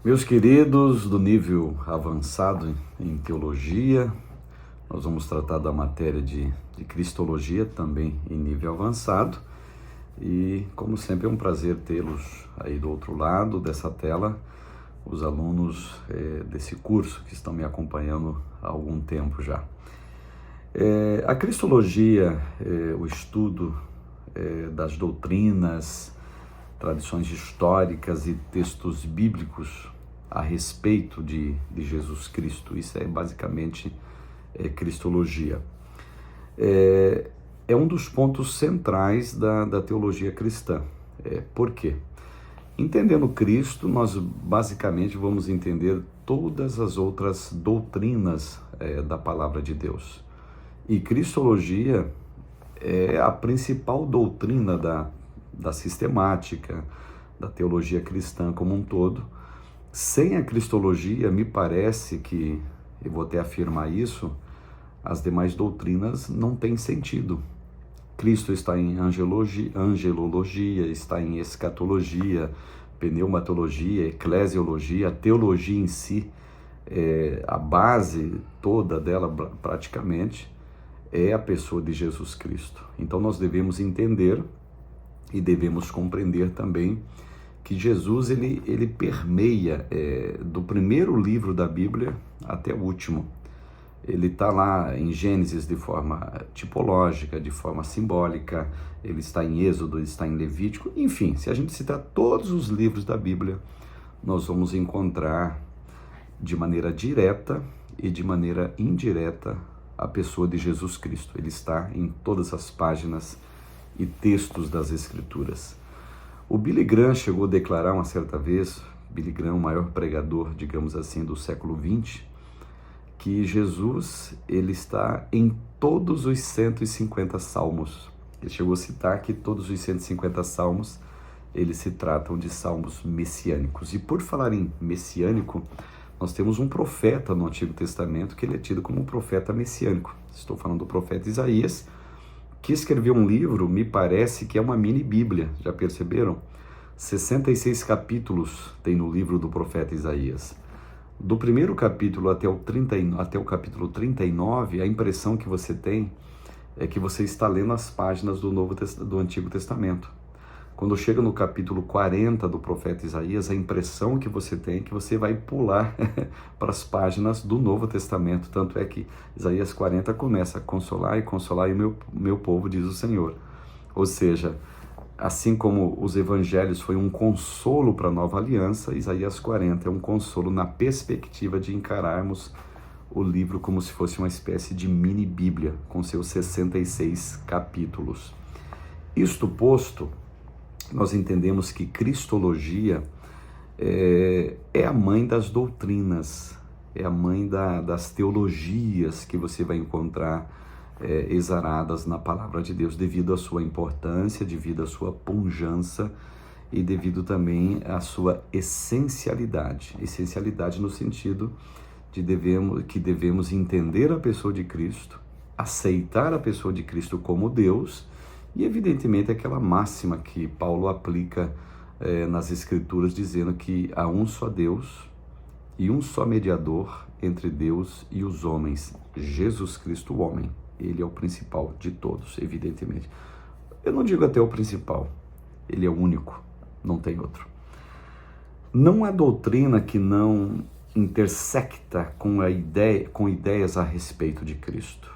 Meus queridos do nível avançado em teologia, nós vamos tratar da matéria de Cristologia, também em nível avançado. E, como sempre, é um prazer tê-los aí do outro lado dessa tela, os alunos desse curso que estão me acompanhando há algum tempo já. A Cristologia, o estudo das doutrinas, tradições históricas e textos bíblicos a respeito de Jesus Cristo. Isso é basicamente Cristologia. É um dos pontos centrais da teologia cristã. Por quê? Entendendo Cristo, nós basicamente vamos entender todas as outras doutrinas da palavra de Deus. E Cristologia é a principal doutrina da sistemática, da teologia cristã como um todo. Sem a Cristologia, me parece que, eu vou até afirmar isso, as demais doutrinas não têm sentido. Cristo está em angelologia, está em escatologia, pneumatologia, eclesiologia, a teologia em si, a base toda dela praticamente é a pessoa de Jesus Cristo. Então nós devemos entender e devemos compreender também que Jesus ele permeia do primeiro livro da Bíblia até o último. Ele está lá em Gênesis de forma tipológica, de forma simbólica, ele está em Êxodo, ele está em Levítico, enfim, se a gente citar todos os livros da Bíblia, nós vamos encontrar de maneira direta e de maneira indireta a pessoa de Jesus Cristo. Ele está em todas as páginas e textos das Escrituras. O Billy Graham chegou a declarar uma certa vez, Billy Graham, o maior pregador, digamos assim, do século XX, que Jesus ele está em todos os 150 salmos. Ele chegou a citar que todos os 150 salmos eles se tratam de salmos messiânicos. E por falar em messiânico, nós temos um profeta no Antigo Testamento que ele é tido como um profeta messiânico. Estou falando do profeta Isaías, que escreveu um livro, me parece que é uma mini Bíblia, já perceberam? 66 capítulos tem no livro do profeta Isaías. Do primeiro capítulo até o capítulo 39, a impressão que você tem é que você está lendo as páginas do Antigo Testamento. Quando chega no capítulo 40 do profeta Isaías, a impressão que você tem é que você vai pular para as páginas do Novo Testamento. Tanto é que Isaías 40 começa: consolai o meu povo, diz o Senhor. Ou seja, assim como os evangelhos foi um consolo para a nova aliança, Isaías 40 é um consolo na perspectiva de encararmos o livro como se fosse uma espécie de mini Bíblia, com seus 66 capítulos. Isto posto, nós entendemos que Cristologia é a mãe das doutrinas, é a mãe das teologias que você vai encontrar exaradas na palavra de Deus, devido à sua importância, devido à sua pujança e devido também à sua essencialidade. Essencialidade no sentido de que devemos entender a pessoa de Cristo, aceitar a pessoa de Cristo como Deus e, evidentemente, aquela máxima que Paulo aplica nas Escrituras, dizendo que há um só Deus e um só mediador entre Deus e os homens, Jesus Cristo, o homem. Ele é o principal de todos, evidentemente. Eu não digo até o principal, ele é o único, não tem outro. Não há doutrina que não intersecta com ideias a respeito de Cristo.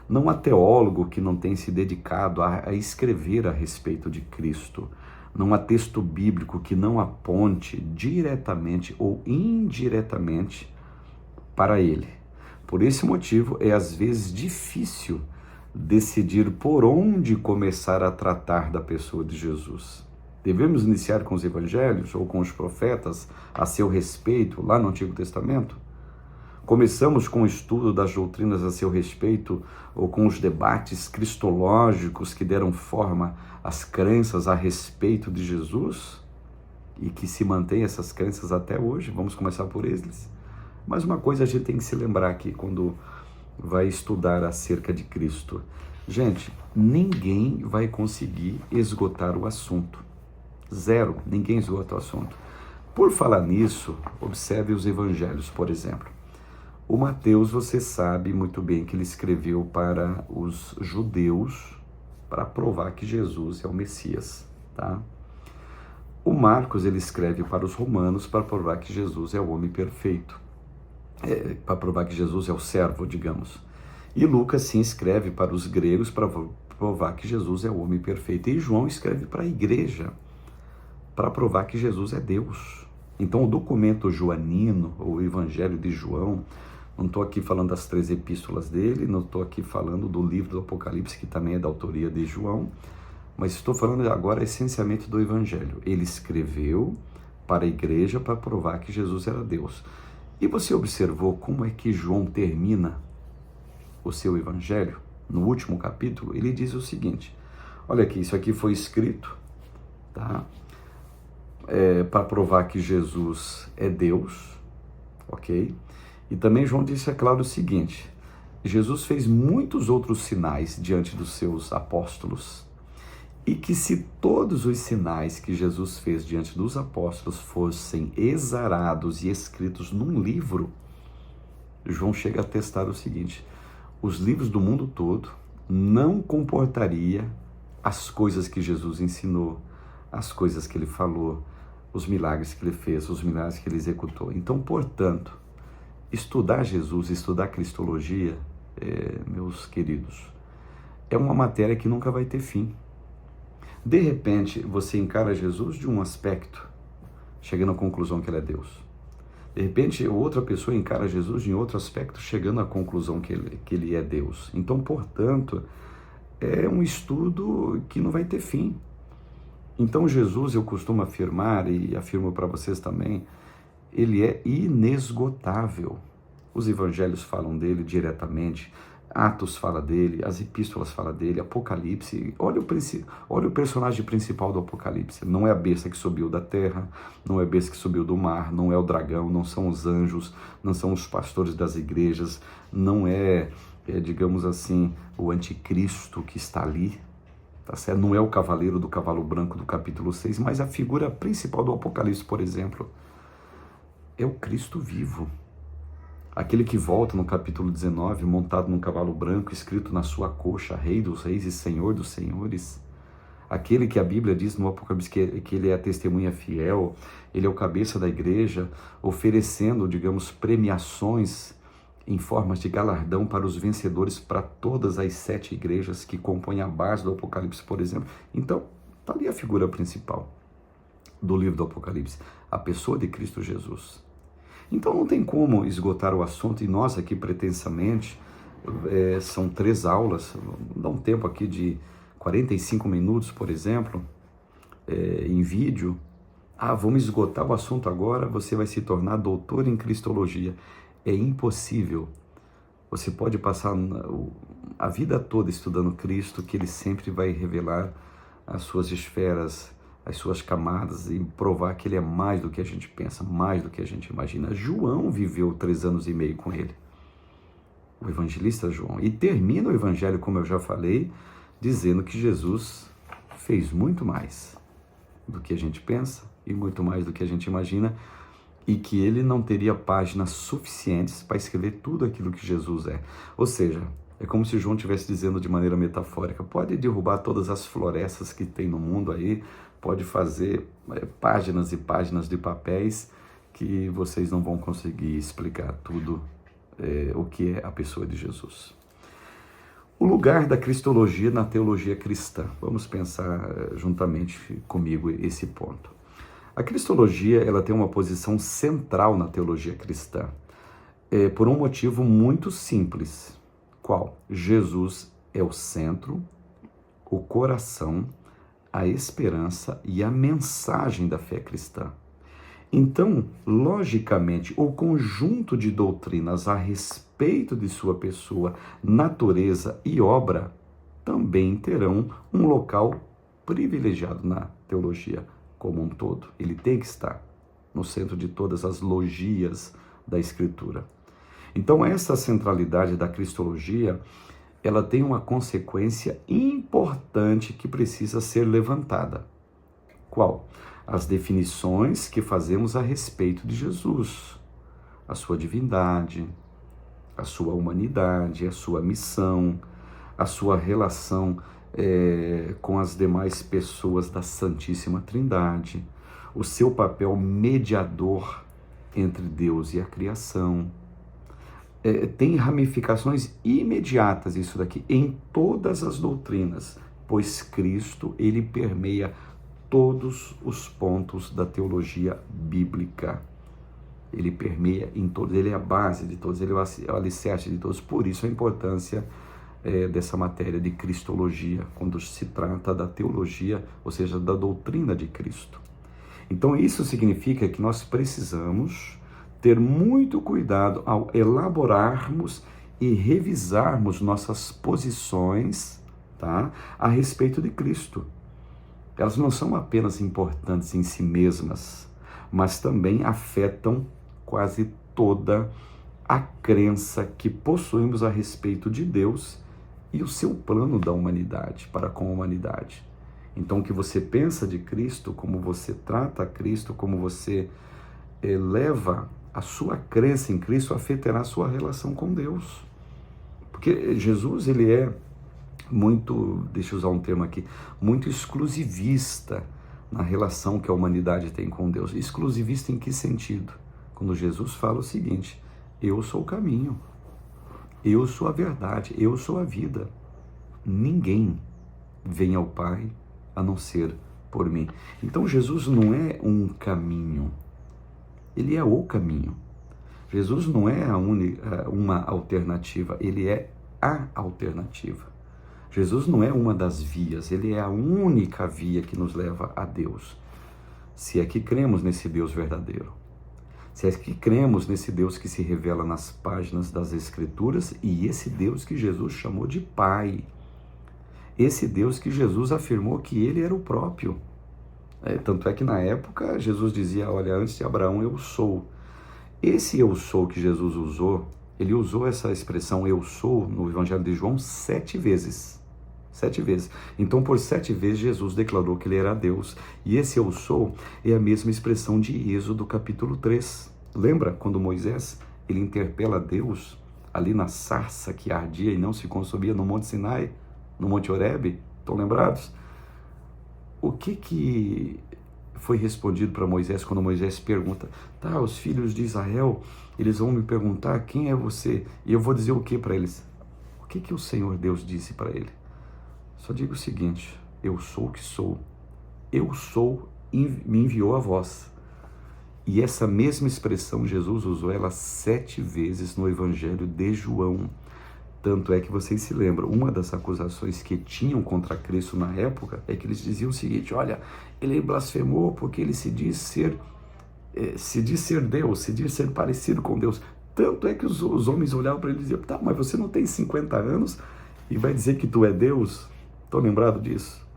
Não há teólogo que não tenha se dedicado a escrever a respeito de Cristo. Não há texto bíblico que não aponte diretamente ou indiretamente para ele. Por esse motivo, é às vezes difícil decidir por onde começar a tratar da pessoa de Jesus. Devemos iniciar com os evangelhos ou com os profetas a seu respeito, lá no Antigo Testamento? Começamos com o estudo das doutrinas a seu respeito ou com os debates cristológicos que deram forma às crenças a respeito de Jesus e que se mantêm essas crenças até hoje? Vamos começar por eles. Mas uma coisa a gente tem que se lembrar aqui quando vai estudar acerca de Cristo. Gente, ninguém vai conseguir esgotar o assunto. Zero, ninguém esgota o assunto. Por falar nisso, observe os evangelhos, por exemplo. O Mateus, você sabe muito bem que ele escreveu para os judeus para provar que Jesus é o Messias, tá? O Marcos, ele escreve para os romanos para provar que Jesus é o homem perfeito, para provar que Jesus é o servo, digamos. E Lucas, sim, escreve para os gregos para provar que Jesus é o homem perfeito. E João escreve para a igreja para provar que Jesus é Deus. Então, o documento joanino, o Evangelho de João, não estou aqui falando das 3 epístolas dele, não estou aqui falando do livro do Apocalipse, que também é da autoria de João, mas estou falando agora essencialmente do Evangelho. Ele escreveu para a igreja para provar que Jesus era Deus. E você observou como é que João termina o seu Evangelho? No último capítulo, ele diz o seguinte: olha aqui, isso aqui foi escrito, tá? Para provar que Jesus é Deus, ok? E também João disse, é claro, o seguinte: Jesus fez muitos outros sinais diante dos seus apóstolos, e que se todos os sinais que Jesus fez diante dos apóstolos fossem exarados e escritos num livro, João chega a atestar o seguinte: os livros do mundo todo não comportaria as coisas que Jesus ensinou, as coisas que ele falou, os milagres que ele fez, os milagres que ele executou. Então, portanto, estudar Jesus, estudar Cristologia, meus queridos, é uma matéria que nunca vai ter fim. De repente, você encara Jesus de um aspecto, chegando à conclusão que ele é Deus. De repente, outra pessoa encara Jesus em outro aspecto, chegando à conclusão que ele é Deus. Então, portanto, é um estudo que não vai ter fim. Então, Jesus, eu costumo afirmar, e afirmo para vocês também, ele é inesgotável. Os evangelhos falam dele diretamente, Atos fala dele, as epístolas falam dele, Apocalipse. Olha o personagem principal do Apocalipse. Não é a besta que subiu da terra, não é a besta que subiu do mar, não é o dragão, não são os anjos, não são os pastores das igrejas, não digamos assim, o anticristo que está ali, tá certo? Não é o cavaleiro do cavalo branco do capítulo 6, mas a figura principal do Apocalipse, por exemplo, é o Cristo vivo. Aquele que volta no capítulo 19, montado num cavalo branco, escrito na sua coxa, Rei dos Reis e Senhor dos Senhores. Aquele que a Bíblia diz no Apocalipse que ele é a testemunha fiel, ele é o cabeça da igreja, oferecendo, digamos, premiações em formas de galardão para os vencedores, para todas as 7 igrejas que compõem a base do Apocalipse, por exemplo. Então, está ali a figura principal do livro do Apocalipse, a pessoa de Cristo Jesus. Então não tem como esgotar o assunto, e nós aqui pretensamente, são 3 aulas, dá um tempo aqui de 45 minutos, por exemplo, em vídeo. Vamos esgotar o assunto agora, você vai se tornar doutor em Cristologia. É impossível. Você pode passar a vida toda estudando Cristo, que ele sempre vai revelar as suas esferas, as suas camadas, e provar que ele é mais do que a gente pensa, mais do que a gente imagina. João viveu 3 anos e meio com ele, o evangelista João, e termina o evangelho, como eu já falei, dizendo que Jesus fez muito mais do que a gente pensa e muito mais do que a gente imagina, e que ele não teria páginas suficientes para escrever tudo aquilo que Jesus é. Ou seja, é como se João estivesse dizendo de maneira metafórica: pode derrubar todas as florestas que tem no mundo aí, pode fazer páginas e páginas de papéis, que vocês não vão conseguir explicar tudo o que é a pessoa de Jesus. O lugar da cristologia na teologia cristã. Vamos pensar juntamente comigo esse ponto. A cristologia, ela tem uma posição central na teologia cristã, por um motivo muito simples. Qual? Jesus é o centro, o coração, a esperança e a mensagem da fé cristã. Então, logicamente, o conjunto de doutrinas a respeito de sua pessoa, natureza e obra também terão um local privilegiado na teologia como um todo. Ele tem que estar no centro de todas as logias da Escritura. Então, essa centralidade da cristologia, ela tem uma consequência importante que precisa ser levantada. Qual? as definições que fazemos a respeito de Jesus, a sua divindade, a sua humanidade, a sua missão, a sua relação com as demais pessoas da Santíssima Trindade, o seu papel mediador entre Deus e a criação. Tem ramificações imediatas isso daqui em todas as doutrinas, pois Cristo, ele permeia todos os pontos da teologia bíblica. Ele permeia em todos, ele é a base de todos, ele é o alicerce de todos. Por isso a importância dessa matéria de cristologia, quando se trata da teologia, ou seja, da doutrina de Cristo. Então isso significa que nós precisamos ter muito cuidado ao elaborarmos e revisarmos nossas posições, tá, a respeito de Cristo. Elas não são apenas importantes em si mesmas, mas também afetam quase toda a crença que possuímos a respeito de Deus e o seu plano da humanidade, para com a humanidade. Então, o que você pensa de Cristo, como você trata Cristo, como você leva a sua crença em Cristo, afetará a sua relação com Deus. Porque Jesus, ele é muito, deixa eu usar um termo aqui, muito exclusivista na relação que a humanidade tem com Deus. Exclusivista em que sentido? Quando Jesus fala o seguinte: eu sou o caminho, eu sou a verdade, eu sou a vida. Ninguém vem ao Pai a não ser por mim. Então Jesus não é um caminho, ele é o caminho. Jesus não é uma alternativa, ele é a alternativa. Jesus não é uma das vias, ele é a única via que nos leva a Deus. Se é que cremos nesse Deus verdadeiro. Se é que cremos nesse Deus que se revela nas páginas das Escrituras e esse Deus que Jesus chamou de Pai. Esse Deus que Jesus afirmou que ele era o próprio. Tanto é que na época Jesus dizia: olha, antes de Abraão eu sou. Esse eu sou que Jesus usou, ele usou essa expressão eu sou no Evangelho de João 7 vezes. 7 vezes. Então, por 7 vezes, Jesus declarou que ele era Deus. E esse eu sou é a mesma expressão de Êxodo capítulo 3. Lembra quando Moisés, ele interpela Deus ali na sarça que ardia e não se consumia no Monte Sinai, no Monte Horebe? Estão lembrados? O que foi respondido para Moisés quando Moisés pergunta: tá, os filhos de Israel, eles vão me perguntar quem é você? E eu vou dizer o que para eles? O que o Senhor Deus disse para ele? Só digo o seguinte: eu sou o que sou. Eu sou, me enviou a vós. E essa mesma expressão Jesus usou ela 7 vezes no Evangelho de João. Tanto é que vocês se lembram, uma das acusações que tinham contra Cristo na época é que eles diziam o seguinte: olha, ele blasfemou porque ele se diz ser Deus, se diz ser parecido com Deus. Tanto é que os homens olhavam para ele e diziam: tá, mas você não tem 50 anos e vai dizer que tu é Deus? Estão lembrados disso?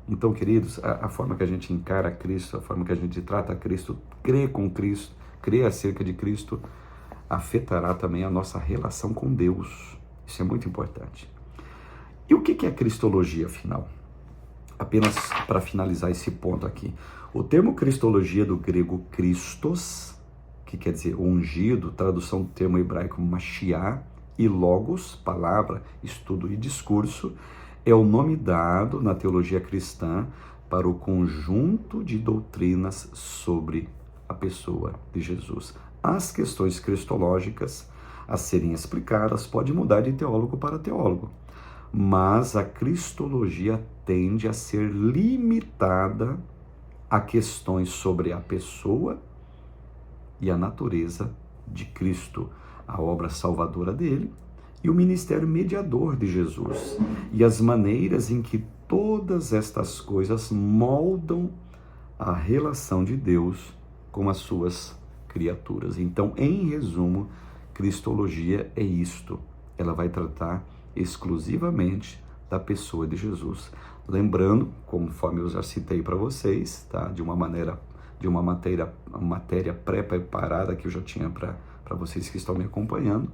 Então, queridos, a forma que a gente encara Cristo, a forma que a gente trata Cristo, crê com Cristo, crê acerca de Cristo, afetará também a nossa relação com Deus. Isso é muito importante. E o que é a cristologia, afinal? Apenas para finalizar esse ponto aqui. O termo cristologia, do grego Christos, que quer dizer ungido, tradução do termo hebraico Mashiach, e logos, palavra, estudo e discurso, é o nome dado na teologia cristã para o conjunto de doutrinas sobre a pessoa de Jesus. As questões cristológicas a serem explicadas podem mudar de teólogo para teólogo, mas a cristologia tende a ser limitada a questões sobre a pessoa e a natureza de Cristo, a obra salvadora dele e o ministério mediador de Jesus, e as maneiras em que todas estas coisas moldam a relação de Deus com as suas criaturas. Então, em resumo, cristologia é isto. Ela vai tratar exclusivamente da pessoa de Jesus. Lembrando, conforme eu já citei para vocês, tá? de uma matéria pré-preparada que eu já tinha para vocês que estão me acompanhando,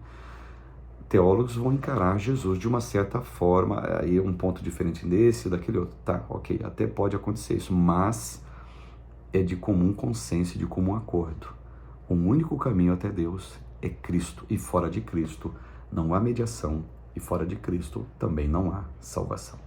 teólogos vão encarar Jesus de uma certa forma, aí um ponto diferente desse, daquele outro. Tá, ok, até pode acontecer isso, mas é de comum consenso, de comum acordo. O único caminho até Deus é Cristo, e fora de Cristo não há mediação, e fora de Cristo também não há salvação.